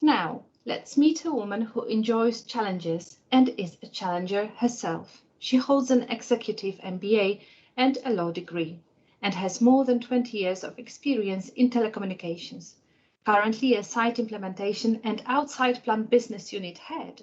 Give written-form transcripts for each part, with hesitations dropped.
Now, let's meet a woman who enjoys challenges and is a challenger herself. She holds an executive MBA and a law degree and has more than 20 years of experience in telecommunications. Currently a site implementation and outside plant business unit head,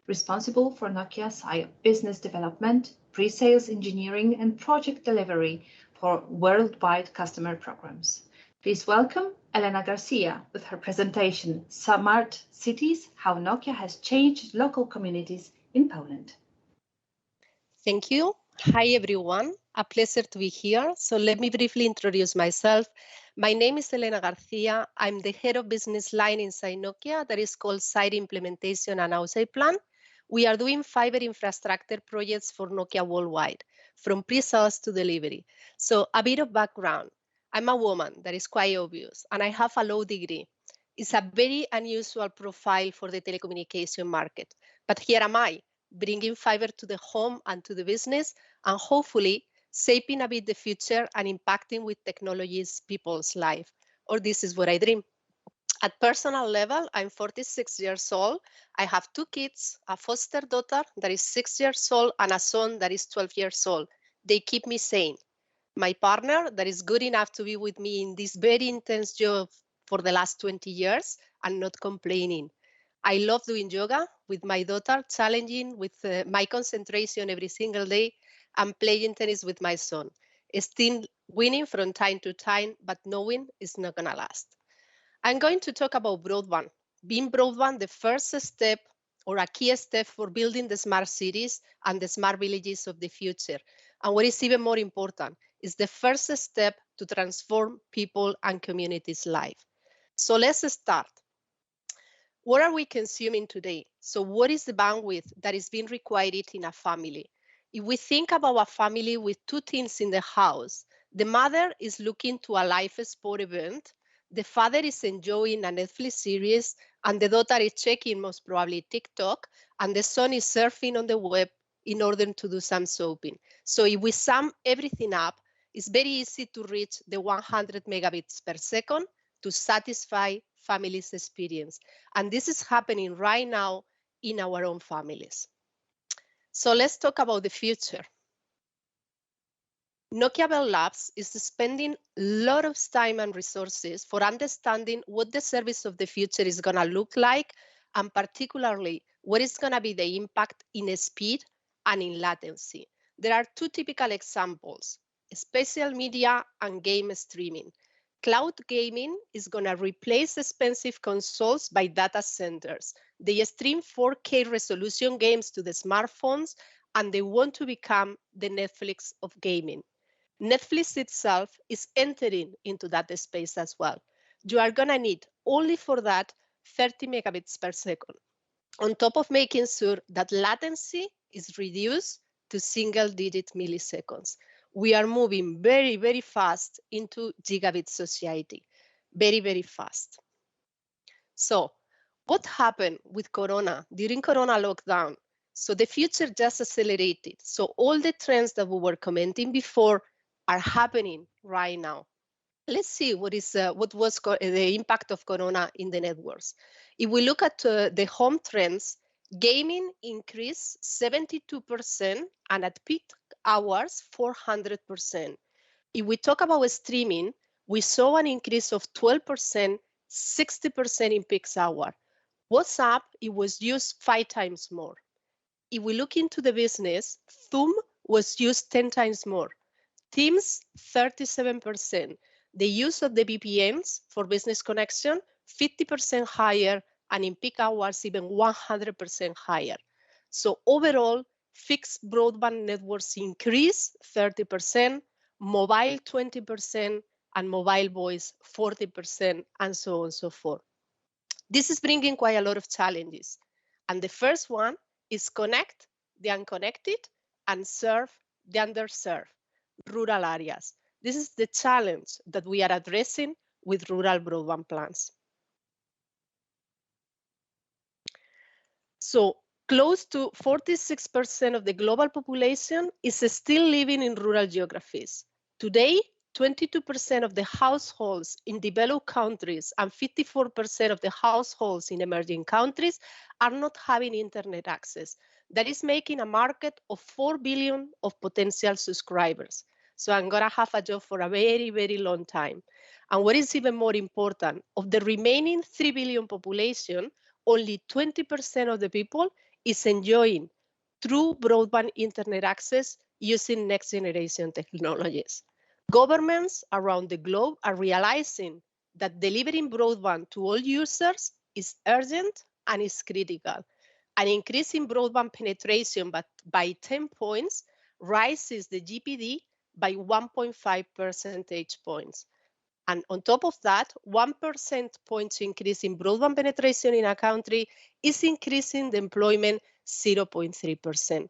responsible for Nokia site business development, pre-sales engineering and project delivery for worldwide customer programs. Please welcome Elena Garcia with her presentation, Smart Cities, How Nokia has Changed Local Communities in Poland. Thank you. Hi, everyone. A pleasure to be here. So let me briefly introduce myself. My name is Elena Garcia. I'm the head of business line inside Nokia that is called Site Implementation and Outside Plan. We are doing fiber infrastructure projects for Nokia worldwide, from pre-sales to delivery. So a bit of background. I'm a woman, that is quite obvious, and I have a law degree. It's a very unusual profile for the telecommunication market. But here am I, bringing fiber to the home and to the business, and hopefully shaping a bit the future and impacting with technologies people's life. Or this is what I dream. At personal level, I'm 46 years old. I have 2 kids, a foster daughter that is 6 years old and a son that is 12 years old. They keep me sane. My partner that is good enough to be with me in this very intense job for the last 20 years and not complaining. I love doing yoga with my daughter, challenging with my concentration every single day, and playing tennis with my son. Still winning from time to time, but knowing it's not gonna last. I'm going to talk about broadband. Being broadband, the first step or a key step for building the smart cities and the smart villages of the future. And what is even more important is the first step to transform people and communities' life. So let's start. What are we consuming today? So what is the bandwidth that is being required in a family? If we think about a family with 2 teens in the house, the mother is looking to a live sport event, the father is enjoying a Netflix series, and the daughter is checking most probably TikTok, and the son is surfing on the web in order to do some shopping. So if we sum everything up, it's very easy to reach the 100 megabits per second to satisfy families' experience. And this is happening right now in our own families. So let's talk about the future. Nokia Bell Labs is spending a lot of time and resources for understanding what the service of the future is going to look like, and particularly what is going to be the impact in speed and in latency. There are 2 typical examples: social media and game streaming. Cloud gaming is going to replace expensive consoles by data centers. They stream 4K resolution games to the smartphones, and they want to become the Netflix of gaming. Netflix itself is entering into that space as well. You are going to need only for that 30 megabits per second, on top of making sure that latency is reduced to single-digit milliseconds. We are moving very, very fast into gigabit society, very, very fast. So what happened with Corona during Corona lockdown? So the future just accelerated. So all the trends that we were commenting before are happening right now. Let's see what was the impact of Corona in the networks. If we look at the home trends, gaming increased 72% and at peak hours 400%. If we talk about streaming, we saw an increase of 12%, 60% in peak hour. WhatsApp, it was used 5 times more. If we look into the business, Zoom was used 10 times more. Teams, 37%. The use of the VPNs for business connection, 50% higher, and in peak hours, even 100% higher. So overall, fixed broadband networks increase 30%, mobile 20%, and mobile voice 40%, and so on and so forth. This is bringing quite a lot of challenges. And the first one is connect the unconnected and serve the underserved rural areas. This is the challenge that we are addressing with rural broadband plans. So close to 46% of the global population is still living in rural geographies. Today, 22% of the households in developed countries and 54% of the households in emerging countries are not having internet access. That is making a market of 4 billion of potential subscribers. So I'm gonna have a job for a very, very long time. And what is even more important, of the remaining 3 billion population, only 20% of the people is enjoying true broadband internet access using next generation technologies. Governments around the globe are realizing that delivering broadband to all users is urgent and is critical. An increase in broadband penetration by 10 points rises the GPD by 1.5 percentage points. And on top of that, 1 percentage point increase in broadband penetration in a country is increasing the employment 0.3%.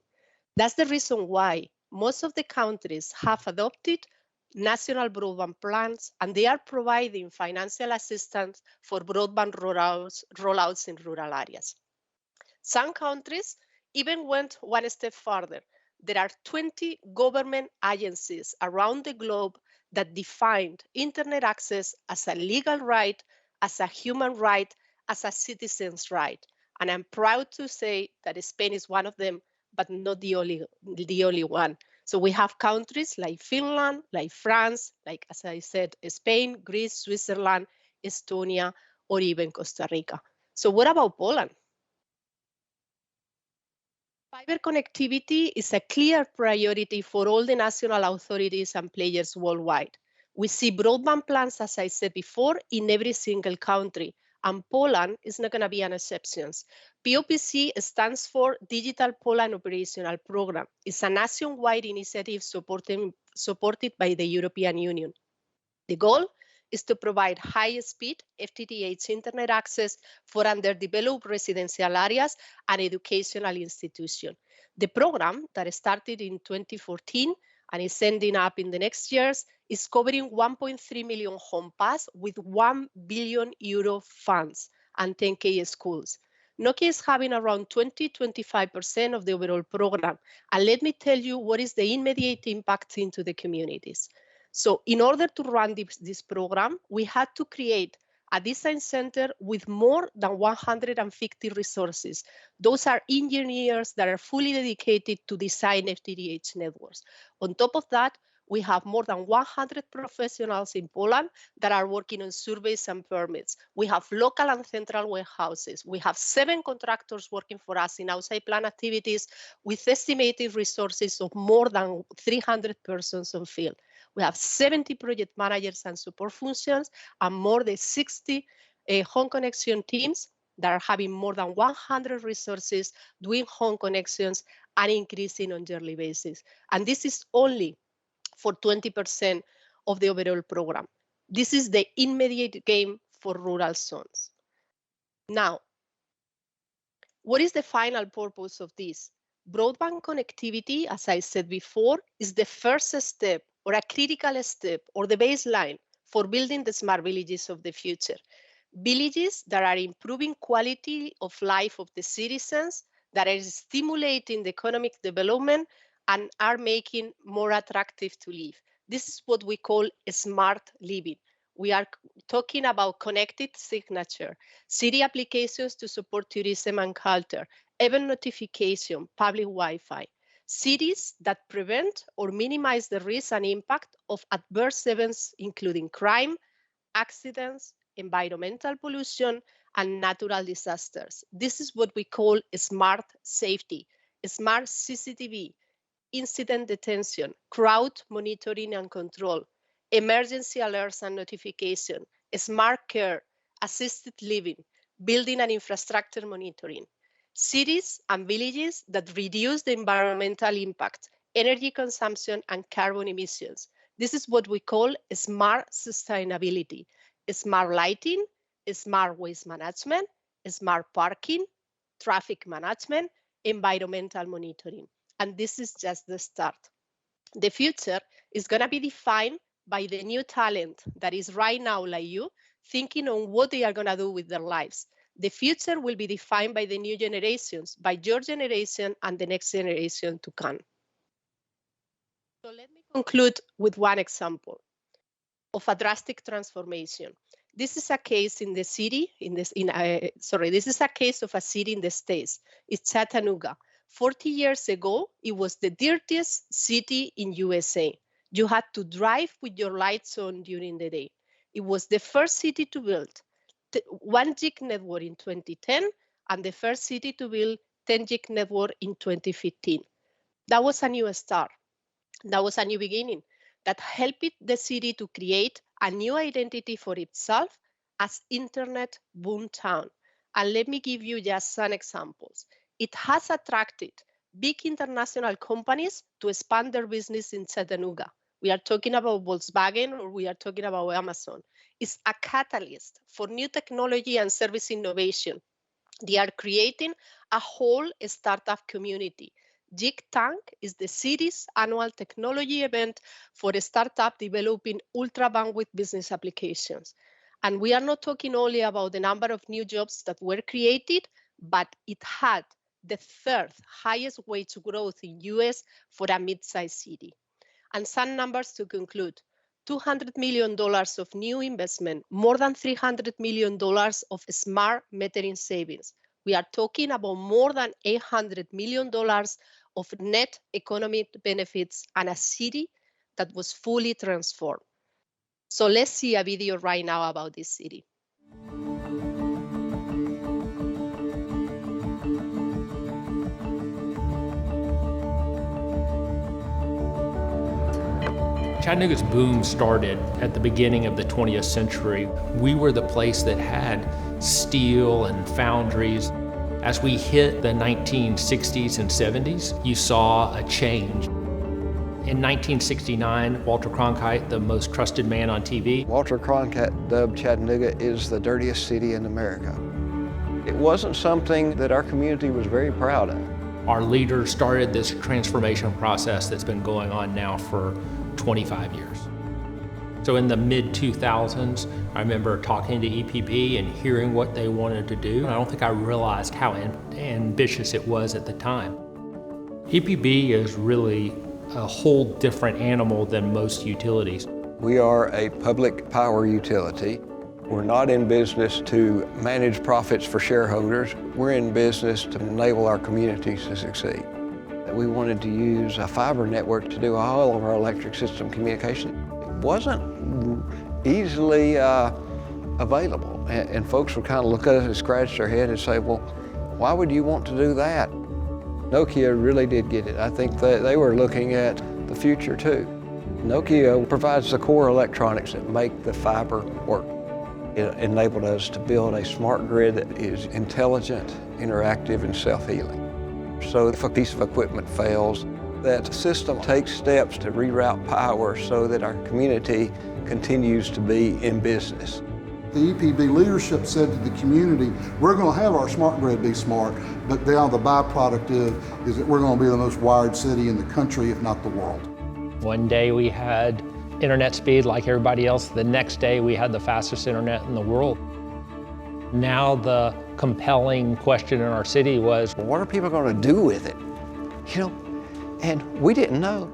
That's the reason why most of the countries have adopted national broadband plans, and they are providing financial assistance for broadband rollouts in rural areas. Some countries even went one step further. There are 20 government agencies around the globe that defined internet access as a legal right, as a human right, as a citizen's right. And I'm proud to say that Spain is one of them, but not the only one. So we have countries like Finland, like France, like, as I said, Spain, Greece, Switzerland, Estonia, or even Costa Rica. So what about Poland? Fiber connectivity is a clear priority for all the national authorities and players worldwide. We see broadband plans, as I said before, in every single country, and Poland is not going to be an exception. POPC stands for Digital Poland Operational Program. It's a nationwide initiative supported by the European Union. The goal is to provide high-speed FTTH internet access for underdeveloped residential areas and educational institutions. The program that started in 2014 and is ending up in the next years is covering 1.3 million home pass with 1 billion euro funds and 10K schools. Nokia is having around 20-25% of the overall program. And let me tell you what is the immediate impact into the communities. So in order to run this program, we had to create a design center with more than 150 resources. Those are engineers that are fully dedicated to design FTTH networks. On top of that, we have more than 100 professionals in Poland that are working on surveys and permits. We have local and central warehouses. We have 7 contractors working for us in outside plant activities with estimated resources of more than 300 persons on field. We have 70 project managers and support functions and more than 60 home connection teams that are having more than 100 resources doing home connections and increasing on yearly basis. And this is only for 20% of the overall program. This is the immediate game for rural zones. Now, what is the final purpose of this? Broadband connectivity, as I said before, is the first step or a critical step or the baseline for building the smart villages of the future. Villages that are improving quality of life of the citizens, that are stimulating the economic development and are making more attractive to live. This is what we call smart living. We are talking about connected signature, city applications to support tourism and culture, event notification, public Wi-Fi, cities that prevent or minimize the risk and impact of adverse events, including crime, accidents, environmental pollution, and natural disasters. This is what we call smart safety, smart CCTV, incident detection, crowd monitoring and control, emergency alerts and notification, smart care, assisted living, building and infrastructure monitoring, cities and villages that reduce the environmental impact, energy consumption, and carbon emissions. This is what we call smart sustainability, smart lighting, smart waste management, smart parking, traffic management, environmental monitoring. And this is just the start. The future is going to be defined by the new talent that is right now like you, thinking on what they are going to do with their lives. The future will be defined by the new generations, by your generation and the next generation to come. So let me conclude with one example. of a drastic transformation. This is a case in the city, this is a case of a city in the States. It's Chattanooga. 40 years ago, it was the dirtiest city in USA. You had to drive with your lights on during the day. It was the first city to build 1 gig network in 2010 and the first city to build 10 gig network in 2015. That was a new start. That was a new beginning that helped the city to create a new identity for itself as Internet boomtown. And let me give you just some examples. It has attracted big international companies to expand their business in Chattanooga. We are talking about Volkswagen or we are talking about Amazon. It's a catalyst for new technology and service innovation. They are creating a whole startup community. Gig Tank is the city's annual technology event for a startup developing ultra bandwidth business applications. And we are not talking only about the number of new jobs that were created, but it had the third highest wage growth in US for a mid-sized city. And some numbers to conclude. $200 million of new investment, more than $300 million of smart metering savings. We are talking about more than $800 million of net economic benefits and a city that was fully transformed. So let's see a video right now about this city. Chattanooga's boom started at the beginning of the 20th century. We were the place that had steel and foundries. As we hit the 1960s and 70s, you saw a change. In 1969, Walter Cronkite, the most trusted man on TV. Walter Cronkite dubbed Chattanooga is the dirtiest city in America. It wasn't something that our community was very proud of. Our leaders started this transformation process that's been going on now for 25 years. So in the mid-2000s, I remember talking to EPP and hearing what they wanted to do. I don't think I realized how ambitious it was at the time. EPB is really a whole different animal than most utilities. We are a public power utility. We're not in business to manage profits for shareholders. We're in business to enable our communities to succeed. We wanted to use a fiber network to do all of our electric system communication. It wasn't easily available, and folks would kind of look at us and scratch their head and say, well, why would you want to do that? Nokia really did get it. I think they were looking at the future too. Nokia provides the core electronics that make the fiber work. It enabled us to build a smart grid that is intelligent, interactive, and self-healing. So if a piece of equipment fails, that system takes steps to reroute power so that our community continues to be in business. The EPB leadership said to the community, we're going to have our smart grid be smart, but now the byproduct is that we're going to be the most wired city in the country, if not the world. One day we had internet speed like everybody else. The next day we had the fastest internet in the world. Now the compelling question in our city was, well, what are people going to do with it? You know, and we didn't know.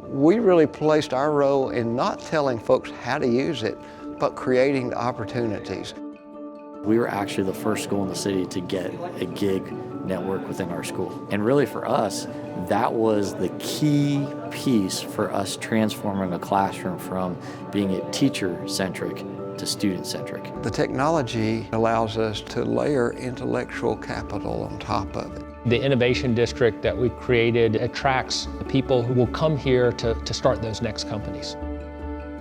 We really placed our role in not telling folks how to use it, but creating the opportunities. We were actually the first school in the city to get a gig network within our school. And really for us, that was the key piece for us transforming a classroom from being a teacher-centric to student-centric. The technology allows us to layer intellectual capital on top of it. The innovation district that we created attracts the people who will come here to start those next companies.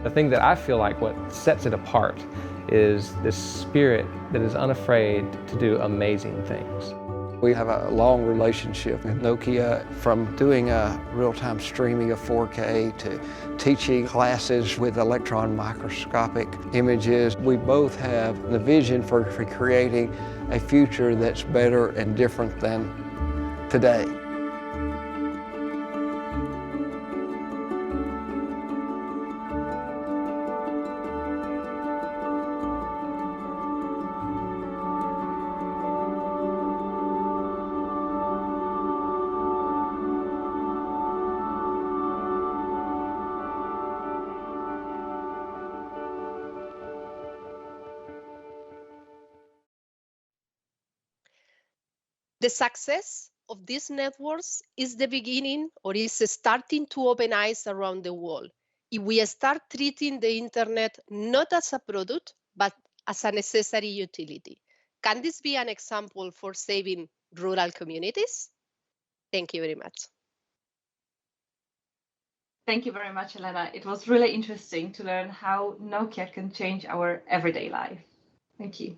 The thing that I feel like what sets it apart is this spirit that is unafraid to do amazing things. We have a long relationship with Nokia, from doing real-time streaming of 4K to teaching classes with electron microscopic images. We both have the vision for creating a future that's better and different than today. The success of these networks is the beginning, or is starting to open eyes around the world. If we start treating the internet not as a product, but as a necessary utility. Can this be an example for saving rural communities? Thank you very much. Thank you very much, Elena. It was really interesting to learn how Nokia can change our everyday life. Thank you.